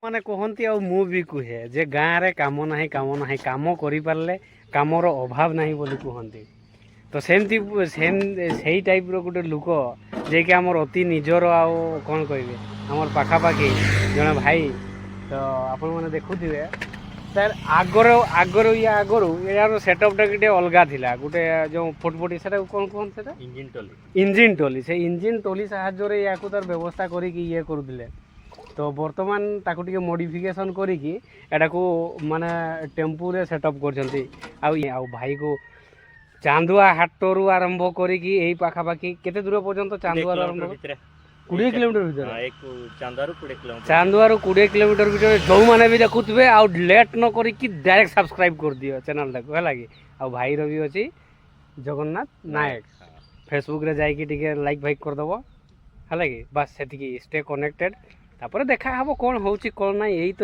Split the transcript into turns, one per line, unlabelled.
ମାନେ କହନ୍ତି ଆଉ ମୁଁ ବି କୁହେ ଯେ ଗାଁରେ କାମ ନାହିଁ କାମ କରିପାରିଲେ କାମର ଅଭାବ ନାହିଁ ବୋଲି କୁହନ୍ତି। ତ ସେଇ ଟାଇପ୍ର ଗୋଟେ ଲୋକ ଯିଏକି ଆମର ଅତି ନିଜର ଆଉ କ'ଣ କହିବେ ଆମର ପାଖାପାଖି ଜଣେ ଭାଇ। ତ ଆପଣମାନେ ଦେଖୁଥିବେ ସାର୍ ଆଗରୁ ୟାର ସେଟଅପ୍ଟା ଟିକେ ଅଲଗା ଥିଲା। ଗୋଟେ ଯେଉଁ ଫୁଟଫୁଟି ସେଟାକୁ କ'ଣ କୁହନ୍ତି ସେଟା ଇଞ୍ଜିନ୍ ଟଲି। ସେ ଇଞ୍ଜିନ୍ ଟଲି ସାହାଯ୍ୟରେ ୟାକୁ ତାର ବ୍ୟବସ୍ଥା କରିକି ଇଏ କରୁଥିଲେ। ତ ବର୍ତ୍ତମାନ ତାକୁ ଟିକେ ମଡ଼ିଫିକେସନ୍ କରିକି ଏଟାକୁ ମାନେ ଟେମ୍ପୁରେ ସେଟଅପ୍ କରିଛନ୍ତି। ଆଉ ଭାଇକୁ ଚାନ୍ଦୁଆ ହାଟରୁ ଆରମ୍ଭ କରିକି ଏଇ ପାଖାପାଖି କେତେ ଦୂର ପର୍ଯ୍ୟନ୍ତ ଚାନ୍ଦୁଆରୁ ଆରମ୍ଭ 20 କିଲୋମିଟର ଭିତରେ ଚାନ୍ଦୁଆରୁ 20 କିଲୋମିଟର ଭିତରେ ଯେଉଁମାନେ ବି ଦେଖୁଥିବେ ଆଉ ଲେଟ୍ ନ କରିକି ଡାଇରେକ୍ଟ ସବସ୍କ୍ରାଇବ୍ କରିଦିଅ ଚ୍ୟାନେଲ୍ଟାକୁ ହେଲା କି। ଆଉ ଭାଇର ବି ଅଛି ଜଗନ୍ନାଥ ନାୟକ ଫେସବୁକ୍ରେ ଯାଇକି ଟିକେ ଲାଇକ୍ ଫାଇକ୍ କରିଦେବ ହେଲା କି। ବାସ୍ ସେତିକି, ଷ୍ଟେ କନେକ୍ଟେଡ୍। ତାପରେ ଦେଖା ହେବ କ'ଣ ହେଉଛି କ'ଣ ନାହିଁ। ଏଇ ତ